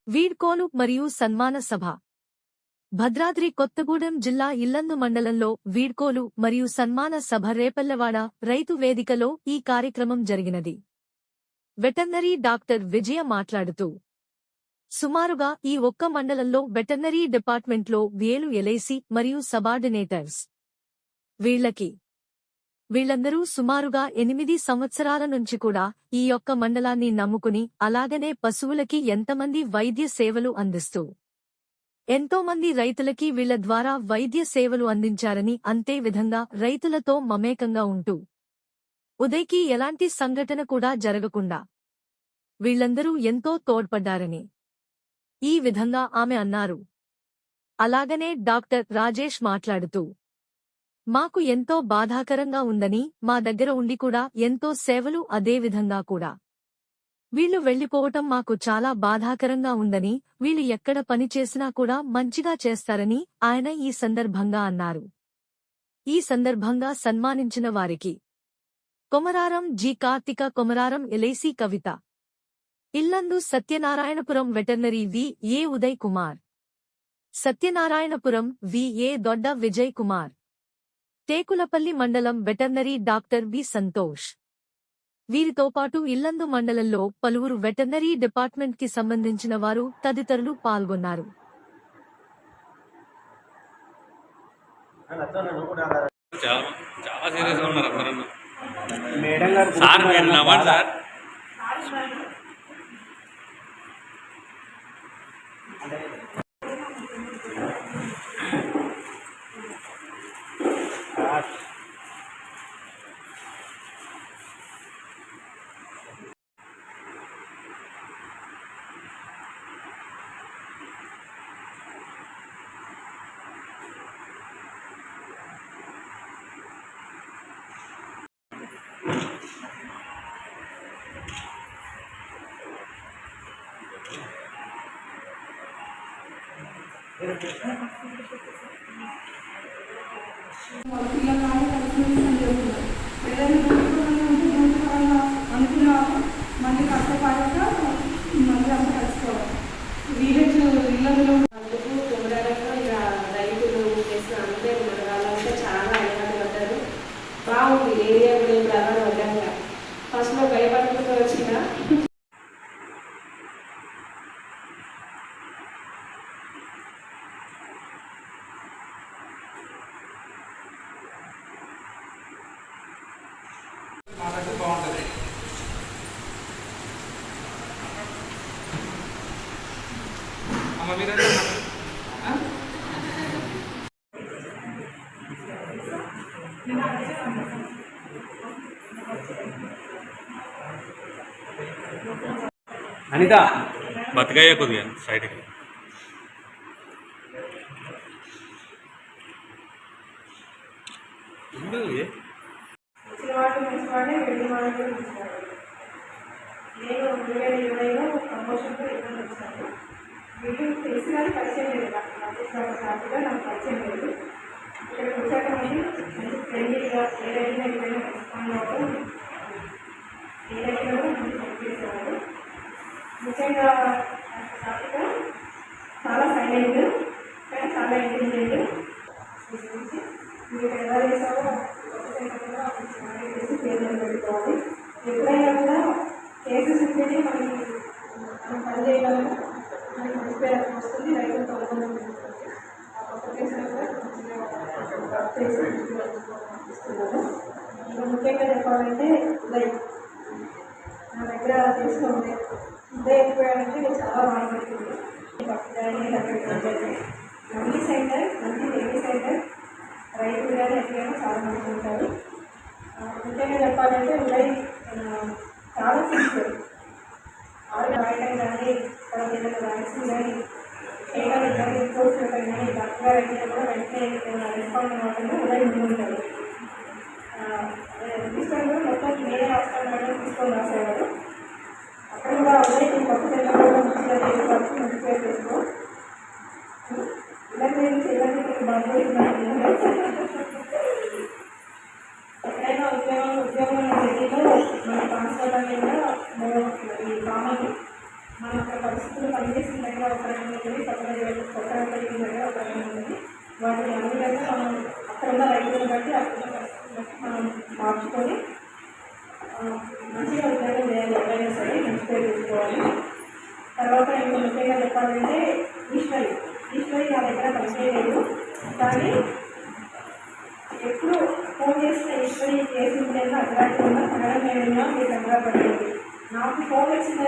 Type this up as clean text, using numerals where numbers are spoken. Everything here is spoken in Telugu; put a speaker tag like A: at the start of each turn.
A: వీడ్కోలు మరియు సన్మాన సభ. భద్రాద్రి కొత్తగూడెం జిల్లా ఇల్లందు మండలంలో వీడ్కోలు మరియు సన్మాన సభ రేపల్లవాడ రైతు వేదికలో ఈ కార్యక్రమం జరిగినది. వెటర్నరీ డాక్టర్ విజయ మాట్లాడుతూ, సుమారుగా ఈ ఒక్క మండలంలో వెటర్నరీ డిపార్ట్మెంట్లో వేలు ఎల్ఐసి మరియు సబార్డినేటర్స్. వీళ్లందరూ సుమారుగా 8 సంవత్సరాల నుంచి కూడా ఈ యొక్క మండలాన్ని నమ్ముకుని అలాగనే పశువులకి ఎంతమంది వైద్య సేవలు అందిస్తూ ఎంతోమంది రైతులకి వీళ్ల ద్వారా వైద్య సేవలు అందించారని, అంతే విధంగా రైతులతో మమేకంగా ఉంటూ ఉదయ్కి ఎలాంటి సంఘటన కూడా జరగకుండా వీళ్లందరూ ఎంతో తోడ్పడ్డారని ఈ విధంగా ఆమె అన్నారు. అలాగనే డాక్టర్ రాజేష్ మాట్లాడుతూ, మాకు ఎంతో బాధాకరంగా ఉందని, మా దగ్గర ఉండి కూడా ఎంతో సేవలు అదే విధంగా కూడా వీళ్లు వెళ్లిపోవటం మాకు చాలా బాధాకరంగా ఉందని, వీళ్లు ఎక్కడ పని చేసినా కూడా మంచిగా చేస్తారని ఆయన ఈ సందర్భంగా అన్నారు. ఈ సందర్భంగా సన్మానించిన వారికి కొమరారం జి కార్తిక, కొమరారం ఎల్ఐసి కవిత, ఇల్లందు సత్యనారాయణపురం వెటర్నరీ వి.ఏ. ఉదయ్ కుమార్, సత్యనారాయణపురం వి.ఏ. దొడ్డ విజయ్ కుమార్, టేకులపల్లి మండలం వెటర్నరీ డాక్టర్ బి. సంతోష్. వీరితో పాటు ఇల్లందు మండలంలో పలువురు వెటర్నరీ డిపార్ట్మెంట్ కి సంబంధించిన వారు తదితరులు పాల్గొన్నారు.
B: మళ్ళీ కష్టపడక మళ్ళీ అంతా కలుసుకోవాలి. విలేజ్ ఇళ్ళలో అందుకు కొమరారంలో ఇక రైతులు చేసిన అంతే ఉన్నారు. వాళ్ళంతా చాలా అలవాటు పడ్డారు. బాగుంది ఏరియా కూడా ఇప్పుడు అలవాటు పడ్డాక ఫస్ట్లో భయపడుకుంటూ వచ్చిన
C: బాగుంటుంది. అమ్మ మీరు
D: అనిత
E: బతకాయ కొద్దిగా సైడ్కి
B: నేను 2020లో ప్రమోషన్తో ఇబ్బంది వచ్చాను. వీళ్ళు తెలిసి కానీ పరిచయం లేదు, నాకు నాకు పరిచయం లేదు. ఇక్కడికి వచ్చాక మళ్ళీ మంచి ఫ్రెండ్లీగా ఏదైనా ఎక్కడైనా రెస్పాండ్ అవ్వడం, ఏదైనా మంచి హెల్ప్ చేసేవారు. ముఖ్యంగా కాకపోతే చాలా సైలెంట్ కానీ చాలా ఇంటెలిజెంట్. మీరు ఎలా చేసావో చేసి పేర్లను పెట్టుకోవాలి. ఎప్పుడైనా కూడా కేసెస్ ఉంటేనే మనం పని చేయగలము, మనకి మంచి పేరు వస్తుంది, రైతులతో అనుబంధం ఉంటుంది. ఆ కొత్త కేసులు కూడా వర్క్ చేసి ఇస్తున్నాను. ఇంకా ముఖ్యంగా చెప్పాలంటే ఉదయ్ నా దగ్గర చేస్తూ ఉండే ఉదయ్ ఎక్కువడంటే నేను చాలా బాధపడుతుంది. మంచి సెంటర్, మంచి డైరీ సెంటర్, రైతులు కానీ ఎక్కడైనా చాలా మంది ఉంటారు. ముఖ్యంగా చెప్పాలంటే ఉదయ్ చాలా సిన్సియర్. ఆవిడ రాయటం కానీ తర్వాత ఏదైనా వ్యాక్సిన్ కానీ చేయడానికి కానీ రిపోర్ట్స్ కానీ డాక్టర్ గారు అయితే కూడా వెంటనే రెస్పాండ్ అవ్వకుండా ఉదయ్ ముందు ఉంటారు. రిజిస్టర్ కూడా మొత్తం వేరే హాస్పిటల్ తీసుకొని రాసేవారు. అక్కడ కూడా ఉదయ్ కొత్త సెంటర్ కూడా మంచిగా చేసుకోవచ్చు, మంచి పేరు చేసుకో ఇలా చేయడానికి బాగా ఎక్కడైనా ఉద్యోగం సిటీలో మన ట్రాన్స్ఫర్ అనేది కూడా ఈ కామన్ మన అక్కడ ప్రస్తుతం పనిచేసిన దగ్గర ఒక రకంగా ఉంది, కొత్త కలిగిన దగ్గర ఒక రకంగా ఉంది. వాటిని అన్ని దగ్గర మనం అక్కడ ఉన్న రైతులను బట్టి అక్కడ ఉన్న పరిస్థితులను బట్టి మనం మార్చుకొని మంచిగా ఉద్యోగం చేయాలి. ఎవరైనా సరే మంచి పేరు తెచ్చుకోవాలి. తర్వాత ఇంకా ముఖ్యంగా చెప్పాలంటే ఈశ్వరి నా దగ్గర పనిచేయలేదు, కానీ ఎప్పుడు ఫోన్ చేసిన ఈశ్వరి చేసింది లేదా అగ్రాటి ఉన్నా తగ్గడం ఏమైనా మీకు అగ్రపడలేదు. నాకు ఫోన్ వచ్చిందని